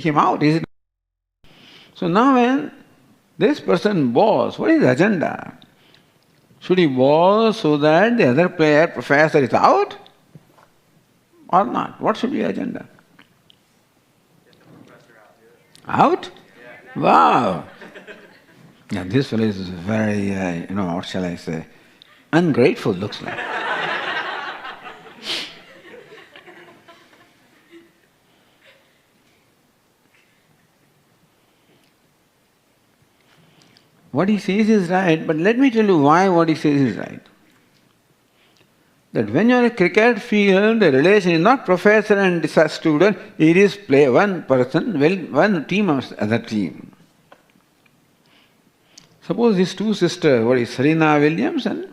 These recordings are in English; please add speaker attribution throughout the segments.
Speaker 1: him out, is it? So now when this person bows, what is the agenda? Should he bow so that the other player, professor, is out? Or not? What should be the agenda? Out? Wow! Yeah, this fellow is very, what shall I say, ungrateful looks like. What he says is right, but let me tell you why what he says is right. That when you are in a cricket field, the relation is not professor and student, it is play one person, one team of other team. Suppose these two sisters, what is Serena Williams and?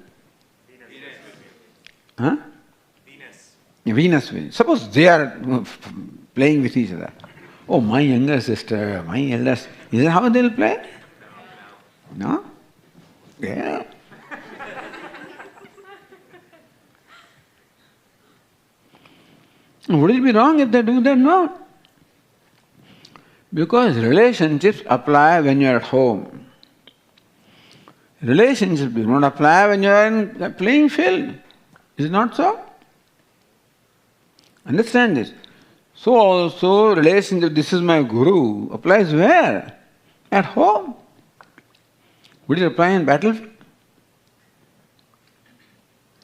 Speaker 1: Venus. Venus Williams. Suppose they are playing with each other. Oh, my younger sister, my eldest. Is that how they will play? No? Yeah. Would it be wrong if they do that? No. Because relationships apply when you are at home. Relationships do not apply when you are in the playing field. Is it not so? Understand this. So also relationship, this is my guru, applies where? At home. Would it apply in battlefield?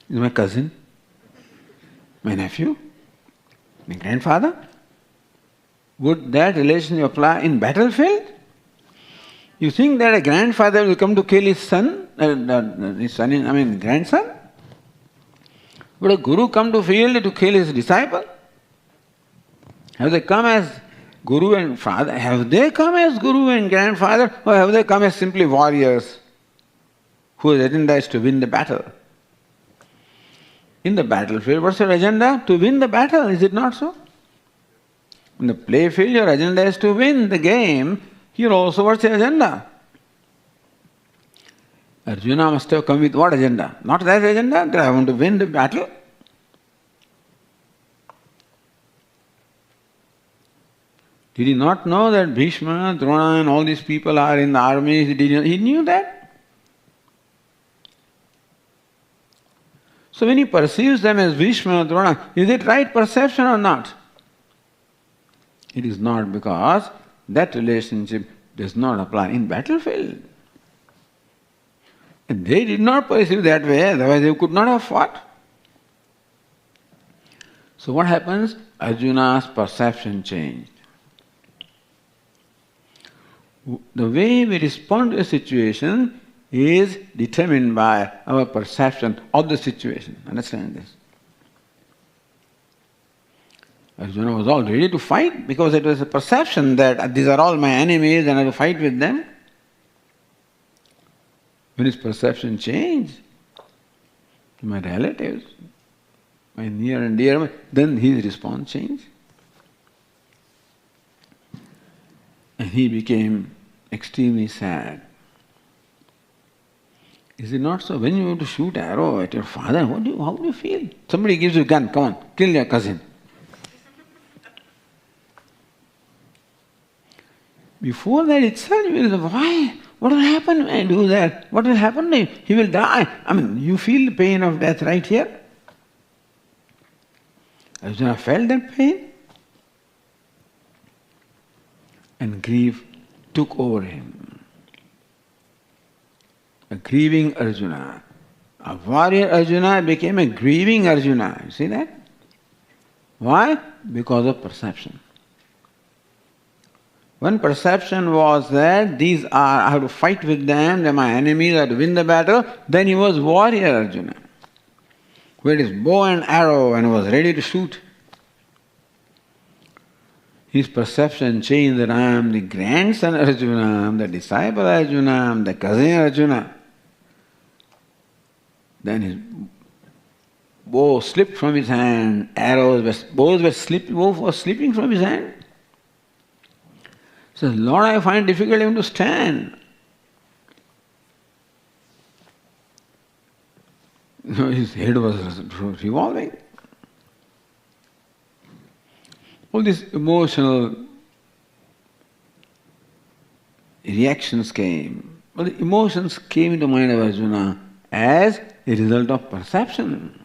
Speaker 1: Is my cousin, my nephew, my grandfather? Would that relationship apply in battlefield? You think that a grandfather will come to kill his son, grandson? Would a guru come to field to kill his disciple? Have they come as guru and father? Have they come as guru and grandfather, or have they come as simply warriors whose agenda is to win the battle? In the battlefield, what's your agenda? To win the battle, is it not so? In the play field, your agenda is to win the game. Here also, what's your agenda? Arjuna must have come with what agenda? Not that agenda, that I want to win the battle. Did he not know that Bhishma, Drona and all these people are in the army? He knew that. So when he perceives them as Bhishma, Drona, is it right perception or not? It is not, because that relationship does not apply in battlefield. And they did not perceive that way, otherwise they could not have fought. So what happens? Arjuna's perception changed. The way we respond to a situation is determined by our perception of the situation. Understand this? Arjuna was all ready to fight because it was a perception that these are all my enemies and I have to fight with them. When his perception changed, my relatives, my near and dear, then his response changed. And he became extremely sad. Is it not so? When you want to shoot arrow at your father, how do you feel? Somebody gives you a gun, come on, kill your cousin. Before that itself, you will say, why? What will happen when I do that? What will happen to him? He will die. You feel the pain of death right here. Arjuna felt that pain. And grief took over him. A grieving Arjuna. A warrior Arjuna became a grieving Arjuna. You see that? Why? Because of perception. One perception was that these are, I have to fight with them, they're my enemies, I have to win the battle. Then he was warrior Arjuna, who had his bow and arrow and was ready to shoot. His perception changed that I am the grandson Arjuna, I am the disciple Arjuna, I am the cousin Arjuna. Then his bow slipped from his hand, bow was slipping from his hand. He says, Lord, I find it difficult even to stand. His head was revolving. All this emotional reactions came, or the emotions came into the mind of Arjuna as a result of perception.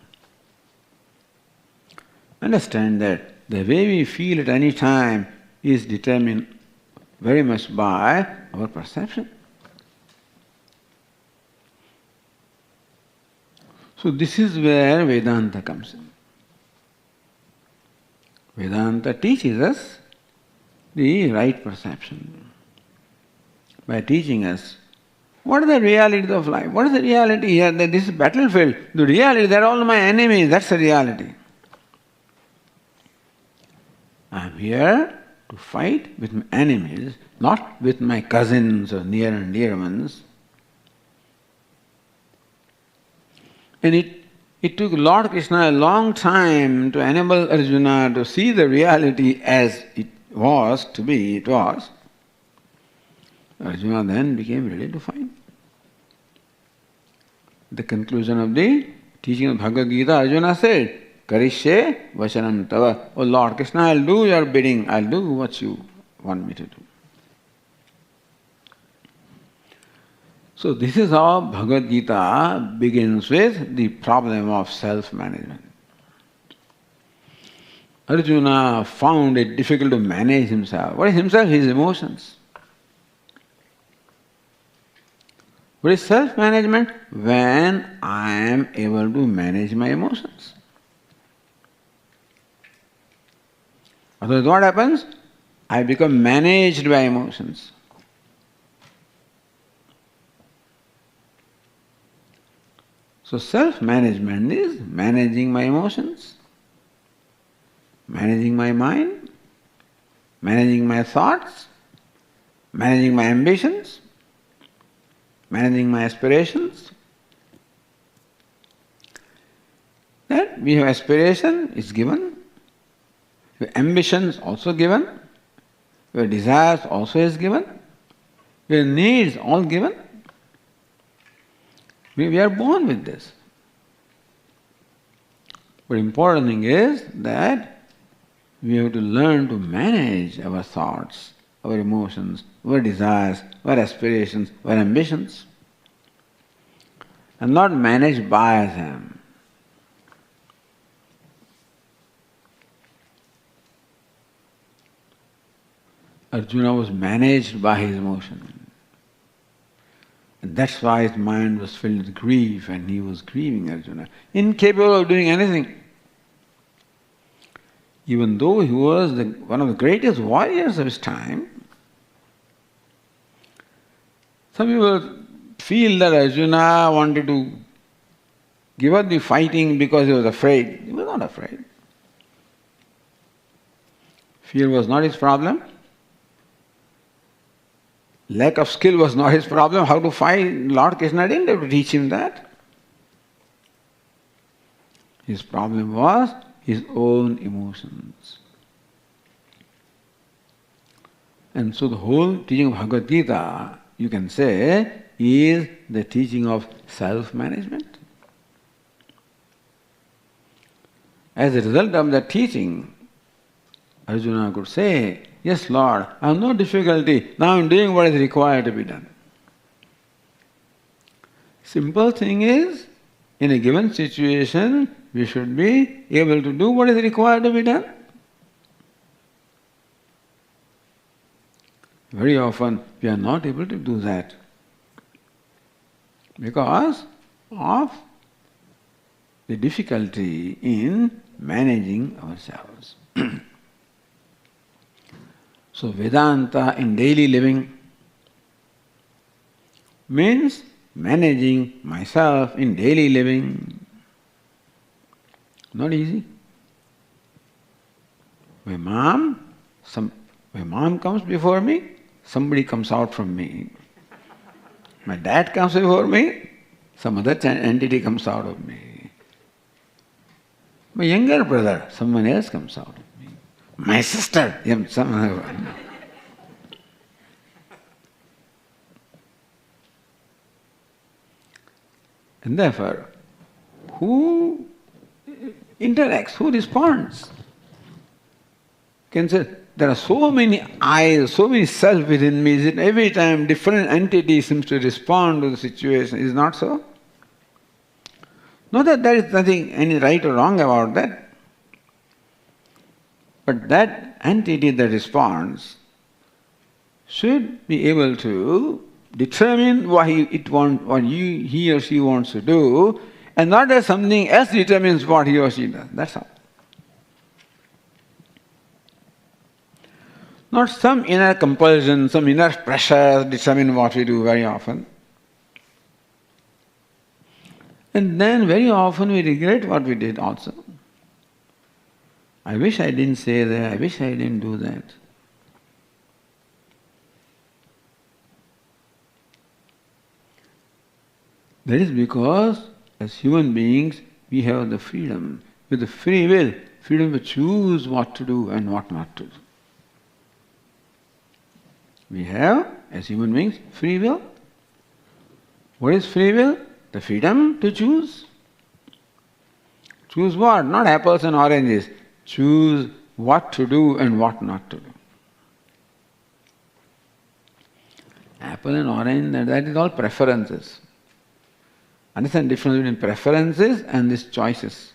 Speaker 1: Understand that the way we feel at any time is determined very much by our perception. So this is where Vedanta comes in. Vedanta teaches us the right perception by teaching us what are the realities of life. What is the reality here? That this is battlefield. The reality, they're all my enemies. That's the reality. I'm here to fight with my enemies, not with my cousins or near and dear ones. And it took Lord Krishna a long time to enable Arjuna to see the reality as it was to be, it was. Arjuna then became ready to fight. The conclusion of the teaching of Bhagavad Gita, Arjuna said, Karishye Vachanam Tava. Oh Lord Krishna, I'll do your bidding, I'll do what you want me to do. So this is how Bhagavad Gita begins with the problem of self-management. Arjuna found it difficult to manage himself. What is himself? His emotions. What is self-management? When I am able to manage my emotions. Otherwise what happens? I become managed by emotions. So self-management is managing my emotions, managing my mind, managing my thoughts, managing my ambitions, managing my aspirations. That we have aspiration is given, we have ambitions also given, we have desires also is given, we have needs all given. We are born with this. But important thing is that we have to learn to manage our thoughts, our emotions, our desires, our aspirations, our ambitions, and not managed by them. Arjuna was managed by his emotions. And that's why his mind was filled with grief and he was grieving Arjuna, incapable of doing anything. Even though he was one of the greatest warriors of his time, some people feel that Arjuna wanted to give up the fighting because he was afraid. He was not afraid. Fear was not his problem. Lack of skill was not his problem. How to fight? Lord Krishna didn't have to teach him that. His problem was his own emotions. And so the whole teaching of Bhagavad Gita, you can say, is the teaching of self-management. As a result of that teaching, Arjuna could say, yes, Lord, I have no difficulty. Now I am doing what is required to be done. Simple thing is, in a given situation, we should be able to do what is required to be done. Very often, we are not able to do that because of the difficulty in managing ourselves. So Vedanta in daily living means managing myself in daily living. Not easy. My mom comes before me, somebody comes out from me. My dad comes before me, some other entity comes out of me. My younger brother, someone else comes out of me. My sister, someone else. And therefore, who interacts, who responds? You can say, there are so many eyes, so many self within me, that every time different entity seems to respond to the situation. Is not so? Not that there is nothing any right or wrong about that. But that entity that responds should be able to determine what he or she wants to do, and not that something else determines what he or she does. That's all. Not some inner compulsion, some inner pressure determine what we do very often. And then very often we regret what we did also. I wish I didn't say that, I wish I didn't do that. That is because as human beings we have the freedom, with the free will, freedom to choose what to do and what not to do. We have, as human beings, free will. What is free will? The freedom to choose. Choose what? Not apples and oranges. Choose what to do and what not to do. Apple and orange, that is all preferences. Understand the difference between preferences and these choices.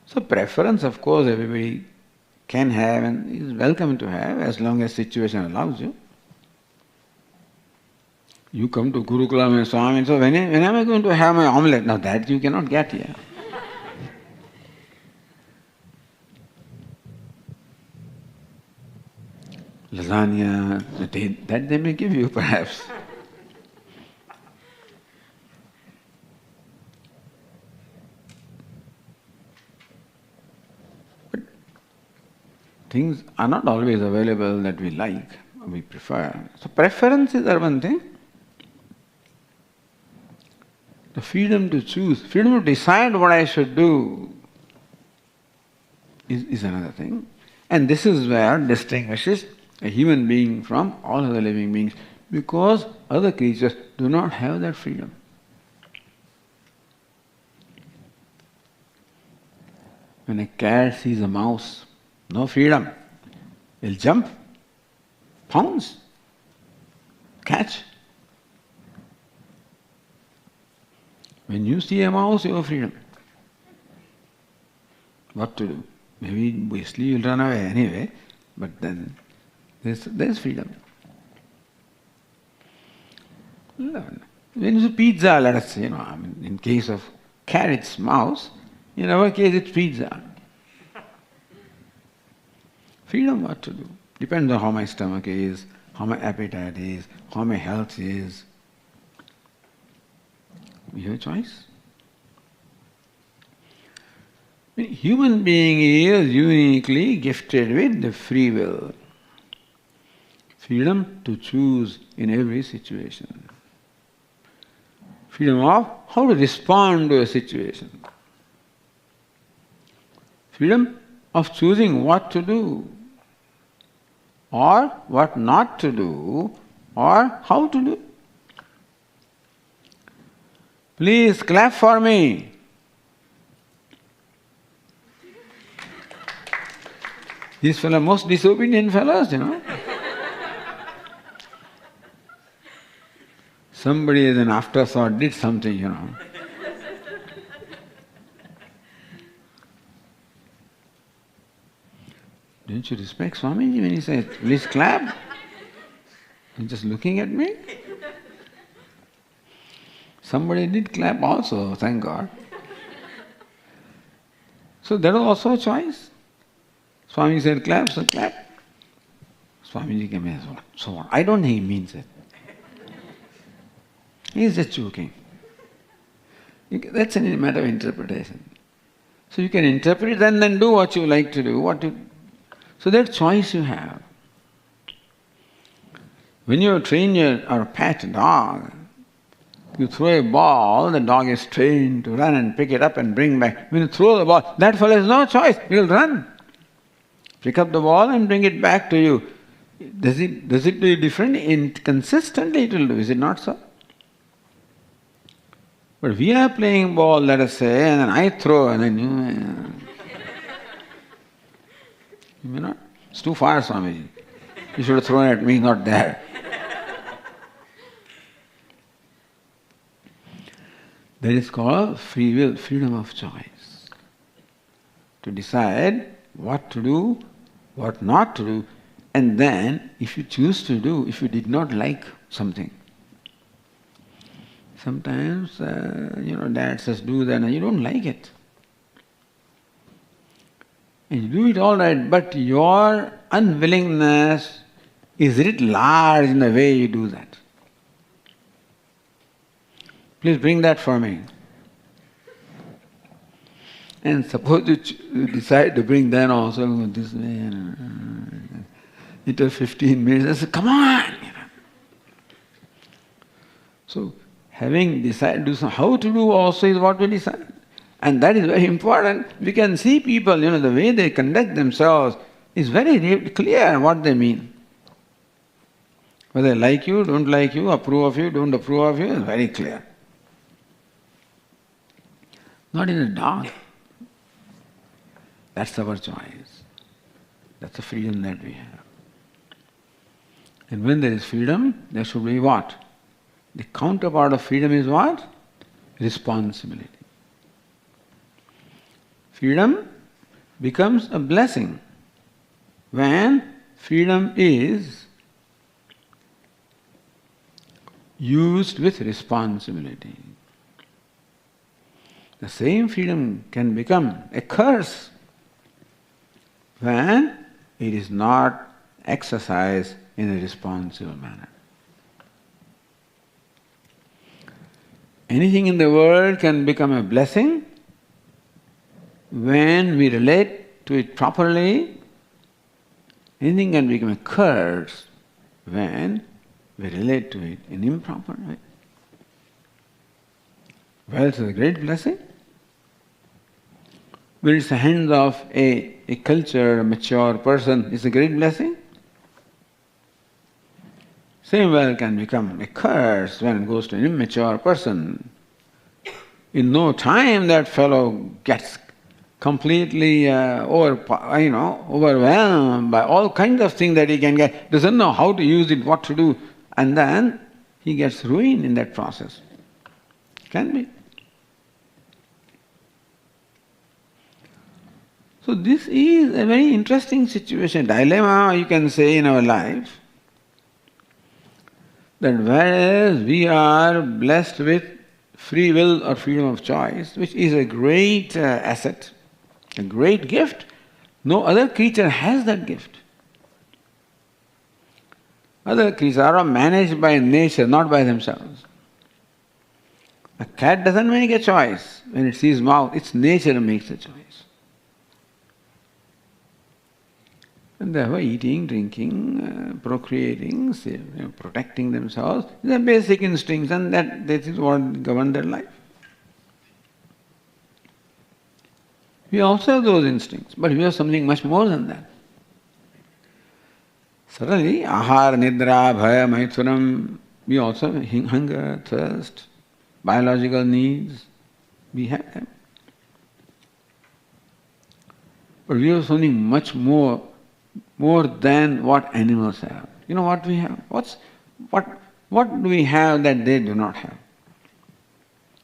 Speaker 1: So preference, of course, everybody can have and is welcome to have as long as situation allows you. You come to Gurukulam and Swami, so when am I going to have my omelette? Now that you cannot get here. Lasagna, that they may give you perhaps. But things are not always available that we like, we prefer. So preferences are one thing. The freedom to choose, freedom to decide what I should do is another thing. And this is where distinguishes a human being from all other living beings, because other creatures do not have that freedom. When a cat sees a mouse, no freedom. He'll jump, pounce, catch. When you see a mouse, you have freedom. What to do? Maybe basically you'll run away anyway, but then there's freedom. When you see pizza, let us say, in case of cat it's mouse, in our case it's pizza. Freedom what to do. Depends on how my stomach is, how my appetite is, how my health is. We have a choice. Human being is uniquely gifted with the free will. Freedom to choose in every situation. Freedom of how to respond to a situation. Freedom of choosing what to do, or what not to do, or how to do. Please clap for me. These fellows are most disobedient fellows, Somebody as an afterthought did something, Don't you respect Swamiji when he says, please clap? You're just looking at me? Somebody did clap also, thank God. So that was also a choice. Swami said clap, so clap. Swamiji came and said, so what? I don't think he means it. He's just joking. That's a matter of interpretation. So you can interpret it and then do what you like to do. So that choice you have. When you train your pet dog, you throw a ball, the dog is trained to run and pick it up and bring back. When you throw the ball, that fellow has no choice, he will run. Pick up the ball and bring it back to you. Does it do different? Consistently it will do, is it not so? But we are playing ball, let us say, and then I throw and then you... You may not. It's too far, Swamiji. You should have thrown at me, not there. That is called free will, freedom of choice. To decide what to do, what not to do, and then if you choose to do, if you did not like something. Sometimes, Dad says do that and you don't like it. And you do it all right, but your unwillingness is writ large in the way you do that. Please bring that for me. And suppose you decide to bring that also this way. It took 15 minutes. I said, come on! So, having decided to do how to do also is what we decide. And that is very important. We can see people, the way they conduct themselves is very clear what they mean. Whether they like you, don't like you, approve of you, don't approve of you, is very clear. Not in the dark. That's our choice. That's the freedom that we have. And when there is freedom, there should be what? The counterpart of freedom is what? Responsibility. Freedom becomes a blessing when freedom is used with responsibility. The same freedom can become a curse when it is not exercised in a responsible manner. Anything in the world can become a blessing when we relate to it properly. Anything can become a curse when we relate to it in improper way. Wealth is a great blessing. When it's the hands of a cultured, a mature person, it's a great blessing. Same wealth can become a curse when it goes to an immature person. In no time that fellow gets completely overwhelmed by all kinds of things that he can get, doesn't know how to use it, what to do, and then he gets ruined in that process. Can be. So this is a very interesting situation, dilemma you can say in our life, that whereas we are blessed with free will or freedom of choice, which is a great asset, a great gift, no other creature has that gift. Other creatures are managed by nature, not by themselves. A cat doesn't make a choice when it sees mouse, its nature makes a choice. And therefore eating, drinking, procreating, protecting themselves, these are basic instincts, and that is what governs their life. We also have those instincts, but we have something much more than that. Certainly, ahara, nidra, bhaya, maithuram, we also have hunger, thirst, biological needs, we have them. But we have something much more than what animals have. You know what we have? What do we have that they do not have?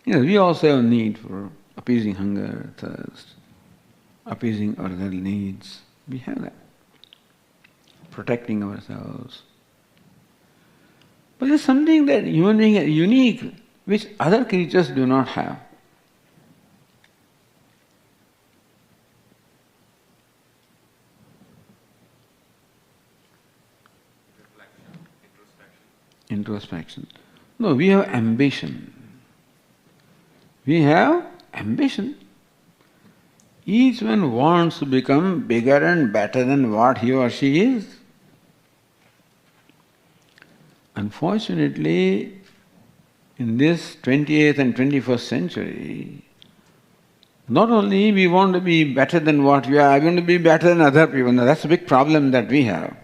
Speaker 1: We also have need for appeasing hunger, thirst, appeasing other needs. We have that. Protecting ourselves. But there's something that human beings are unique, which other creatures do not have. Introspection. No, we have ambition. We have ambition. Each one wants to become bigger and better than what he or she is. Unfortunately, in this 28th and 21st century, not only we want to be better than what we are, I want to be better than other people. Now that's a big problem that we have.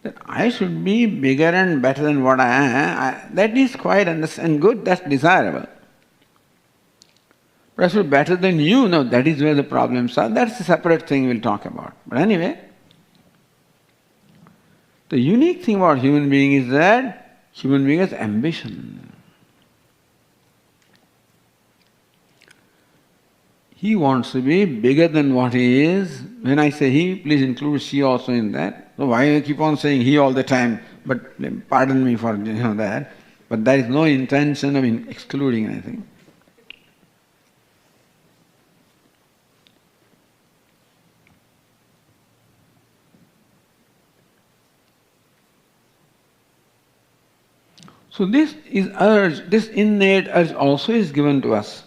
Speaker 1: That I should be bigger and better than what I am, that is quite and good, that's desirable. But I should be better than you. No, that is where the problems are. That's a separate thing we'll talk about. But anyway, the unique thing about human being is that human being has ambition. He wants to be bigger than what he is. When I say he, please include she also in that. So why I keep on saying he all the time? But pardon me for that. But there is no intention of excluding anything. So this innate urge also is given to us.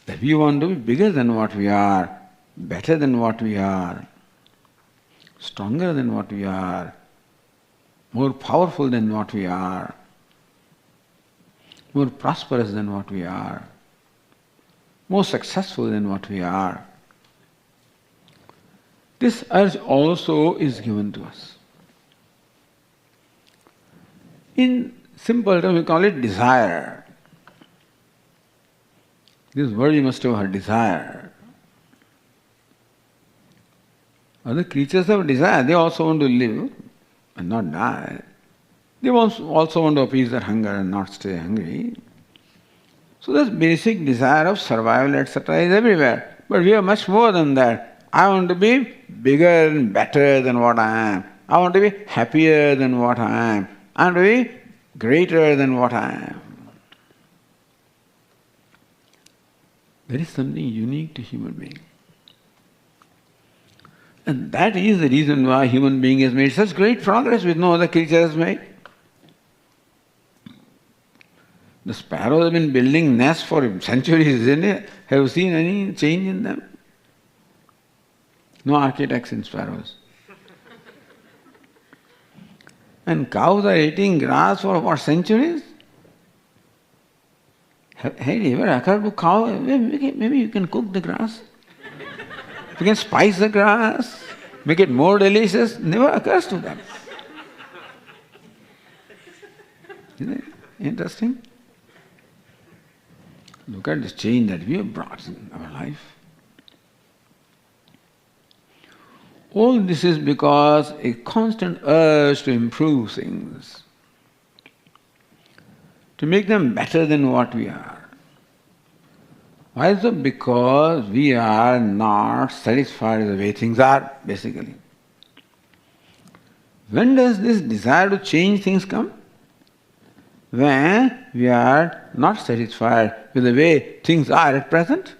Speaker 1: That we want to be bigger than what we are, better than what we are, stronger than what we are, more powerful than what we are, more prosperous than what we are, more successful than what we are. This urge also is given to us. In simple terms, we call it desire. This word you must have heard, desire. Other creatures have desire. They also want to live and not die. They also want to appease their hunger and not stay hungry. So this basic desire of survival, etc. is everywhere. But we are much more than that. I want to be bigger and better than what I am. I want to be happier than what I am. I want to be greater than what I am. There is something unique to human being. And that is the reason why human being has made such great progress which no other creature has made. The sparrows have been building nests for centuries, isn't it? Have you seen any change in them? No architects in sparrows. And cows are eating grass for what, centuries? Hey, you ever occurred to cow? Maybe you can cook the grass. You can spice the grass, make it more delicious. Never occurs to them. Isn't it interesting? Look at this change that we have brought in our life. All this is because a constant urge to improve things, to make them better than what we are. Why so? Because we are not satisfied with the way things are, basically. When does this desire to change things come? When we are not satisfied with the way things are at present.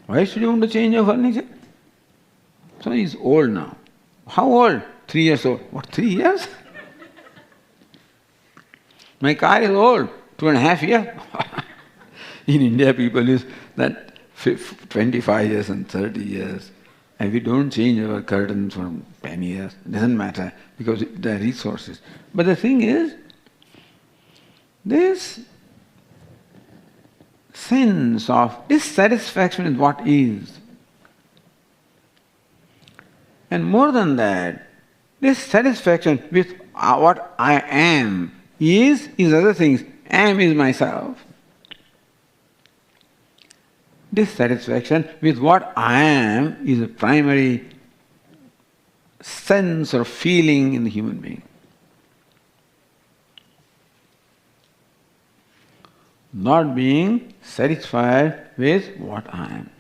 Speaker 1: Why should you want to change your furniture? So he's old now. How old? 3 years old. What, 3 years? My car is old, 2.5 years. In India, people use that 25 years and 30 years. And we don't change our curtains for 10 years. It doesn't matter because there are resources. But the thing is, this sense of dissatisfaction with what is. And more than that, this satisfaction with what I am is other things. Am is myself. Dissatisfaction with what I am is a primary sense or feeling in the human being. Not being satisfied with what I am.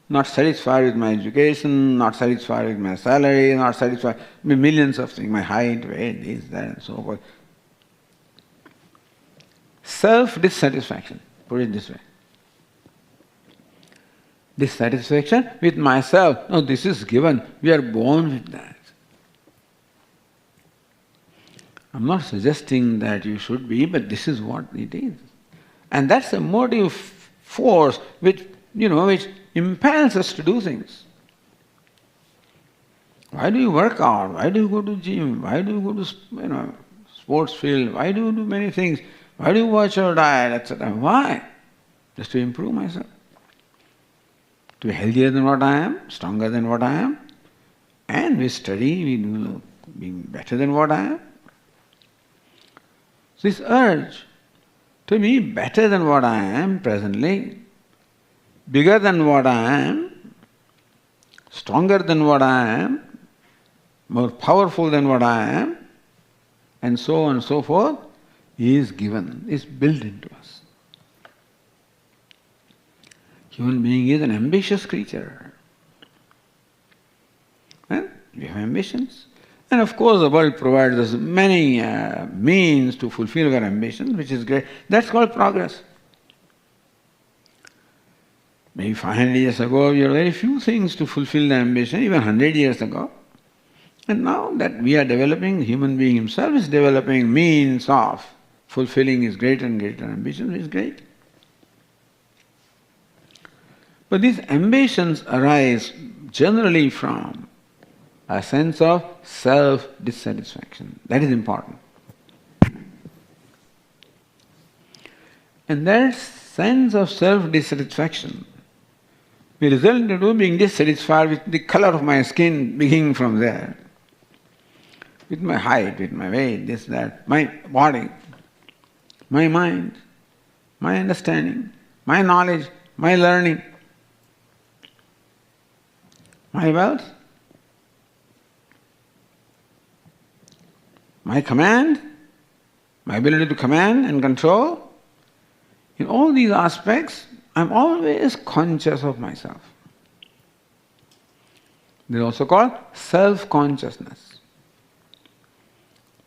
Speaker 1: Not satisfied with my education, not satisfied with my salary, not satisfied with millions of things, my height, weight, this, that, and so forth. Self-dissatisfaction, put it this way. Dissatisfaction with myself. No, this is given. We are born with that. I'm not suggesting that you should be, but this is what it is. And that's a motive force which impels us to do things. Why do you work out? Why do you go to gym? Why do you go to sports field? Why do you do many things? Why do you watch your diet, etc.? Why? Just to improve myself. To be healthier than what I am, stronger than what I am. And we study, we do being better than what I am. This urge to be better than what I am presently, bigger than what I am, stronger than what I am, more powerful than what I am, and so on and so forth, is given, is built into us. Human being is an ambitious creature. And we have ambitions. And of course the world provides us many means to fulfill our ambitions, which is great. That's called progress. Maybe 500 years ago, we had very few things to fulfill the ambition, even 100 years ago. And now that we are developing, the human being himself is developing means of fulfilling his greater and greater ambitions, which is great. But these ambitions arise generally from a sense of self-dissatisfaction. That is important. And that sense of self-dissatisfaction will result into being dissatisfied with the color of my skin, beginning from there, with my height, with my weight, this, that, my body, my mind, my understanding, my knowledge, my learning, my wealth, my command, my ability to command and control. In all these aspects, I'm always conscious of myself. This is also called self-consciousness.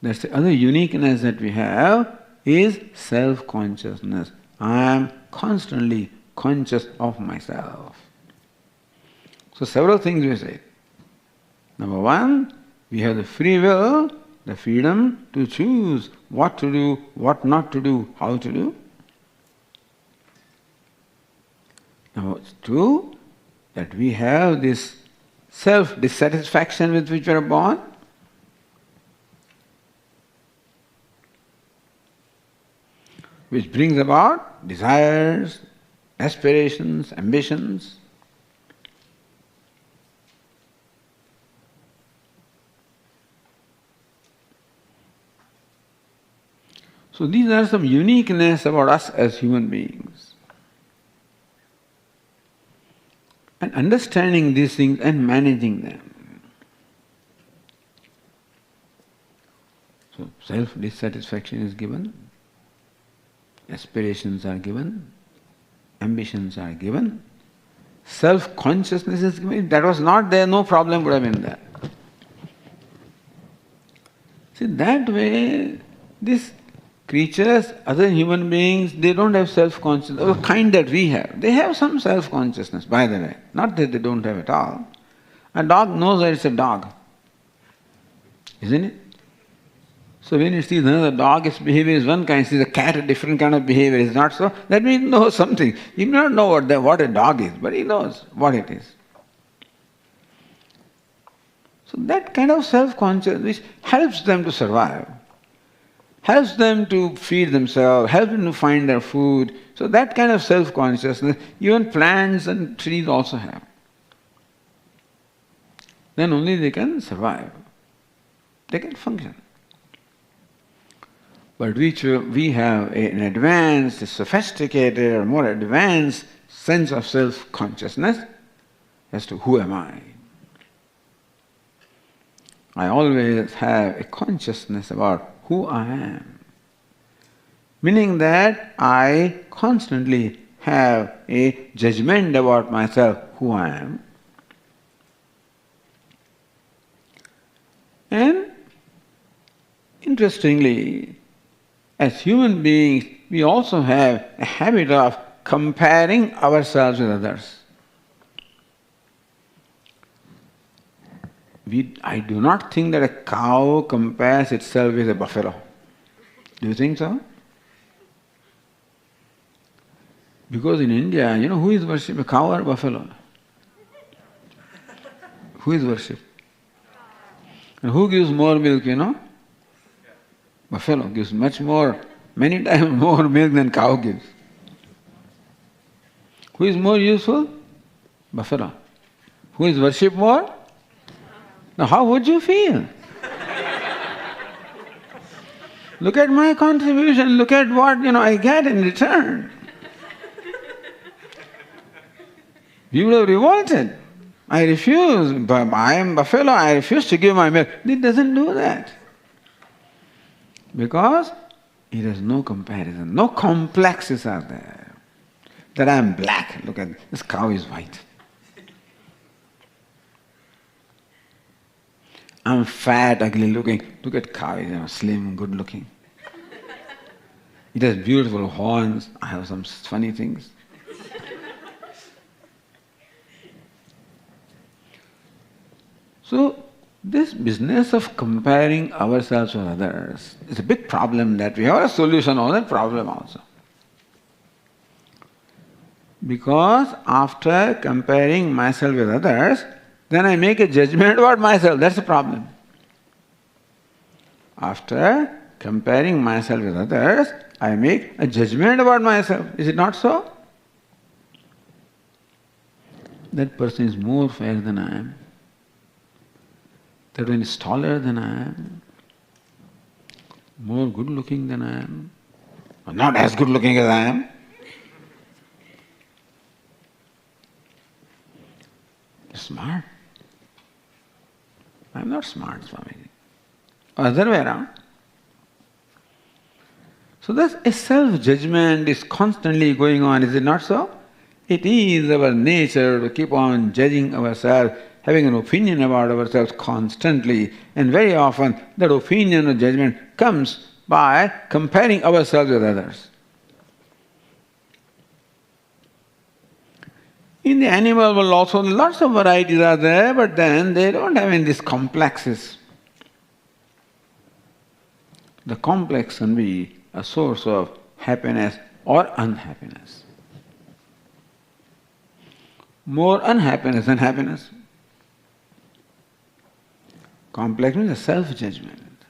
Speaker 1: That's the other uniqueness that we have, is self-consciousness. I am constantly conscious of myself. So several things we say. Number one, we have the free will, the freedom to choose what to do, what not to do, how to do. Number two, that we have this self-dissatisfaction with which we are born. Which brings about desires, aspirations, ambitions. So these are some uniqueness about us as human beings. And understanding these things and managing them. So self-dissatisfaction is given, aspirations are given, ambitions are given, self-consciousness is given. If that was not there, no problem would have been there. See, that way, these creatures, other human beings, they don't have self-consciousness of the kind that we have. They have some self-consciousness, by the way. Not that they don't have it all. A dog knows that it's a dog. Isn't it? So when it sees another dog, its behavior is one kind, sees a cat, a different kind of behavior is not so. That means it knows something. He may not know what a dog is, but he knows what it is. So that kind of self-consciousness which helps them to survive, helps them to feed themselves, helps them to find their food. So that kind of self-consciousness, even plants and trees also have. Then only they can survive. They can function. But we have an advanced, sophisticated, or more advanced sense of self-consciousness as to who am I. I always have a consciousness about who I am. Meaning that I constantly have a judgment about myself, who I am. And interestingly, as human beings, we also have a habit of comparing ourselves with others. I do not think that a cow compares itself with a buffalo. Do you think so? Because in India, who is worshipped, a cow or buffalo? Who is worshipped? And who gives more milk, Buffalo gives many times more milk than cow gives. Who is more useful? Buffalo. Who is worshipped more? Now how would you feel? Look at my contribution, look at what I get in return. You would have revolted. I refuse, but I am buffalo, I refuse to give my milk. It doesn't do that. Because it has no comparison, no complexes are there. That I am black, look at this cow is white. I'm fat, ugly looking, look at cow is slim, good looking. It has beautiful horns, I have some funny things. So, this business of comparing ourselves with others is a big problem that we have a solution on that problem also. Because after comparing myself with others, then I make a judgment about myself, that's the problem. After comparing myself with others, I make a judgment about myself. Is it not so? That person is more fair than I am. That one is taller than I am, more good looking than I am, or not as good looking as I am. Smart. I am not smart, Swami. Other way around. So thus a self-judgment is constantly going on, is it not so? It is our nature to keep on judging ourselves, having an opinion about ourselves constantly, and very often that opinion or judgment comes by comparing ourselves with others. In the animal world also lots of varieties are there, but then they don't have any these complexes. The complex can be a source of happiness or unhappiness. More unhappiness than happiness. Complex means a self-judgment.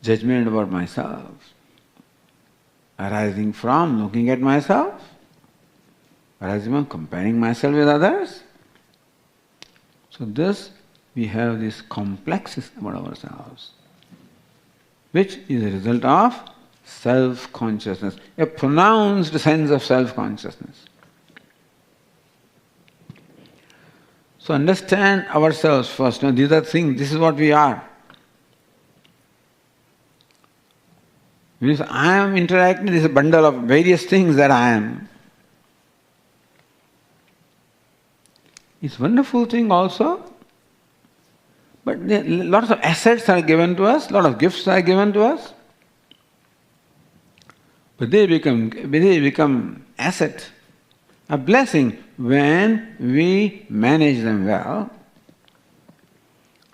Speaker 1: Judgment about myself, arising from looking at myself, arising from comparing myself with others. So this, we have these complexes about ourselves, which is a result of self-consciousness, a pronounced sense of self-consciousness. So understand ourselves first. Now these are things, this is what we are. Means I am interacting, this is a bundle of various things that I am. It's a wonderful thing also, but lots of assets are given to us, lot of gifts are given to us. But they become asset, a blessing when we manage them well,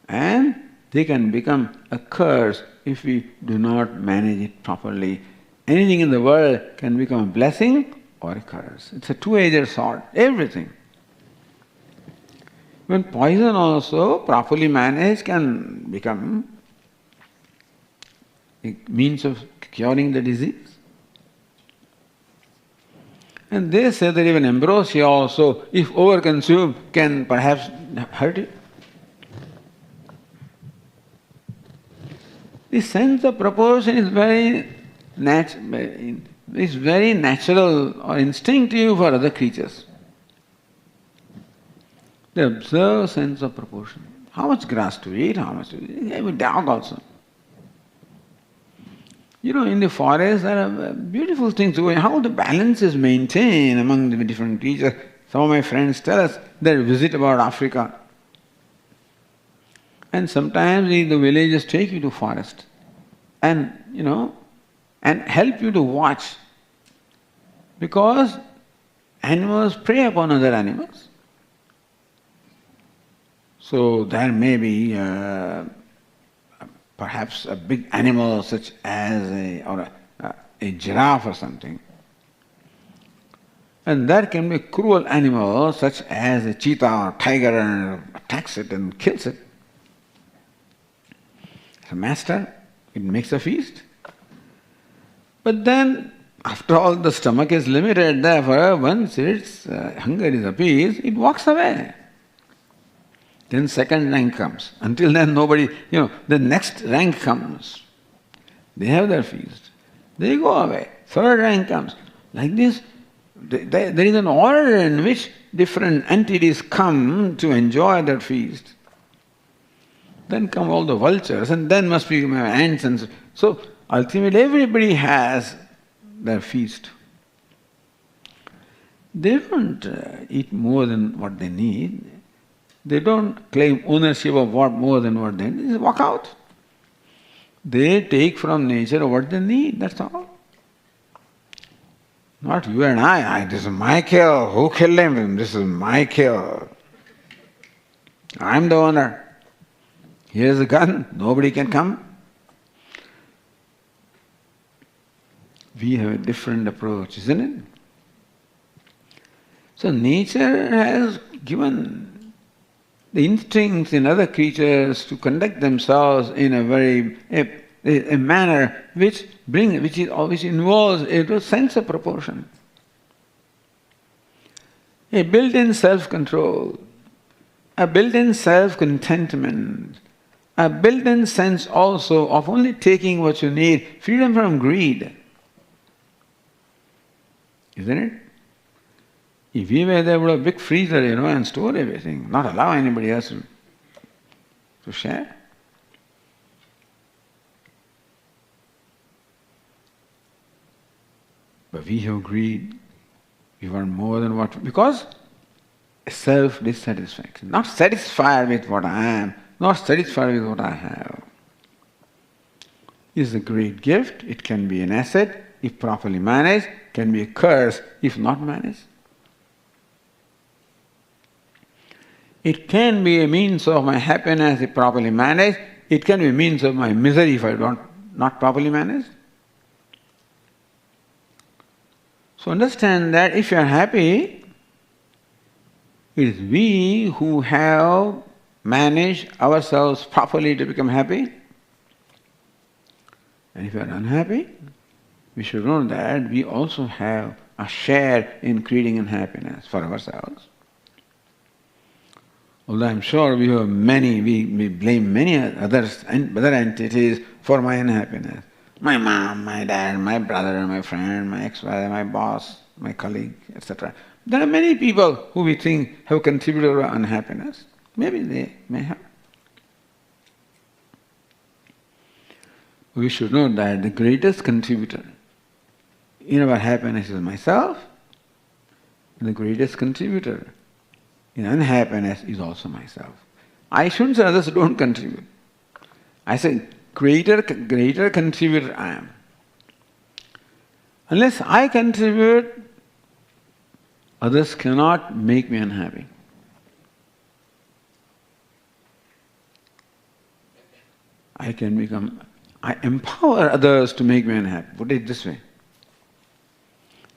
Speaker 1: and they can become a curse if we do not manage it properly. Anything in the world can become a blessing or a curse. It's a two-edged sword, everything. When poison also, properly managed, can become a means of curing the disease. And they say that even ambrosia also, if overconsumed, can perhaps hurt you. This sense of proportion is very natural or instinctive for other creatures. They observe sense of proportion. How much grass to eat, how much to eat. Even dog also. In the forest there are beautiful things going. How the balance is maintained among the different creatures. Some of my friends tell us they visit about Africa. And sometimes the villagers take you to forest and help you to watch. Because animals prey upon other animals. So there may be perhaps a big animal such as a giraffe or something. And there can be a cruel animal such as a cheetah or tiger and attacks it and kills it. As a master, it makes a feast. But then, after all, the stomach is limited, therefore once its hunger is appeased, it walks away. Then second rank comes. Until then nobody, the next rank comes. They have their feast. They go away. Third rank comes. Like this, there is an order in which different entities come to enjoy that feast. Then come all the vultures, and then must be ants and so ultimately everybody has their feast. They don't eat more than what they need. They don't claim ownership of what more than what they need. They just walk out. They take from nature what they need, that's all. Not you and I, this is my kill, who killed him? This is my kill. I'm the owner. Here's a gun, nobody can come. We have a different approach, isn't it? So nature has given the instincts in other creatures to conduct themselves in a manner which involves a sense of proportion, a built-in self-control, a built-in self-contentment, a built-in sense also of only taking what you need, freedom from greed. Isn't it? If we were there, we would have a big freezer, and store everything, not allow anybody else to share. But we have greed. We want more than what, because self-dissatisfaction. Not satisfied with what I am, not satisfied with what I have. Is a great gift. It can be an asset if properly managed, can be a curse if not managed. It can be a means of my happiness if properly managed. It can be a means of my misery if I not properly managed. So understand that if you are happy, it is we who have managed ourselves properly to become happy. And if you are unhappy, we should know that we also have a share in creating unhappiness for ourselves. Although I'm sure we blame many others and other entities for my unhappiness. My mom, my dad, my brother, my friend, my ex-wife, my boss, my colleague, etc. There are many people who we think have contributed to our unhappiness. Maybe they may have. We should know that the greatest contributor in our happiness is myself, and the greatest contributor in unhappiness is also myself. I shouldn't say others don't contribute. I say greater contributor I am. Unless I contribute, others cannot make me unhappy. I empower others to make me unhappy. Put it this way.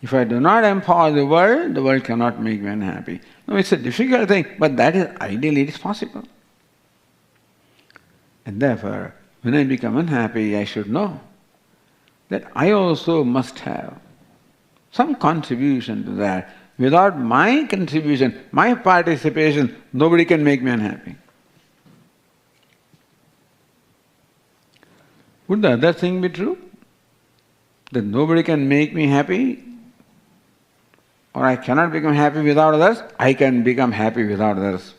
Speaker 1: If I do not empower the world cannot make me unhappy. No, it's a difficult thing, but that is ideally it is possible. And therefore, when I become unhappy, I should know that I also must have some contribution to that. Without my contribution, my participation, nobody can make me unhappy. Would the other thing be true? That nobody can make me happy? Or I cannot become happy without others? I can become happy without others.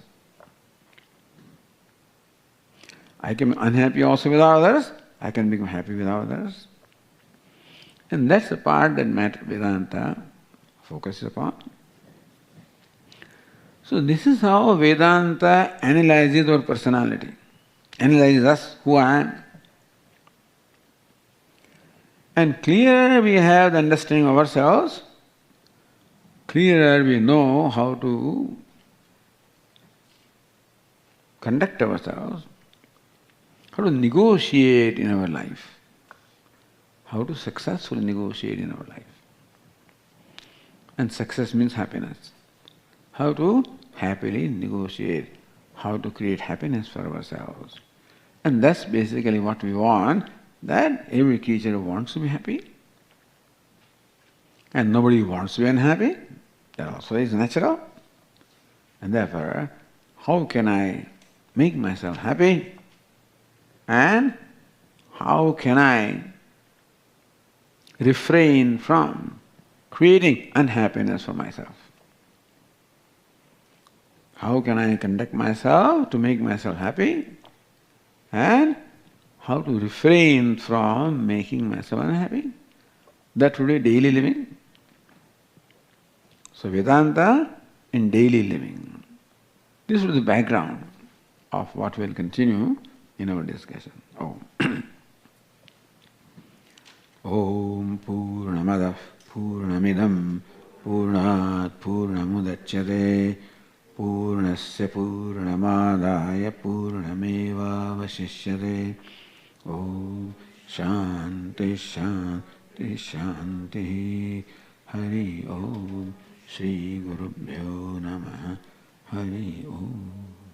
Speaker 1: I can be unhappy also without others. I can become happy without others. And that's the part that Vedanta focuses upon. So this is how Vedanta analyzes our personality, analyzes us, who I am. And clearer we have the understanding of ourselves, clearer we know how to conduct ourselves, how to negotiate in our life, how to successfully negotiate in our life. And success means happiness. How to happily negotiate, how to create happiness for ourselves. And that's basically what we want, that every creature wants to be happy. And nobody wants to be unhappy. That also is natural. And therefore, how can I make myself happy? And how can I refrain from creating unhappiness for myself. How can I conduct myself to make myself happy? And how to refrain from making myself unhappy? That would be daily living. So Vedanta in daily living. This is the background of what will continue in our discussion. Om. Om Purnamadah Purnamidam Purnat Purnamudachyate Purnasya Purnamadaya Purnameva Vasishyate. Om Shanti Shanti Shanti. Hari Om. Shri Gurubhyo Namaha. Hari Om.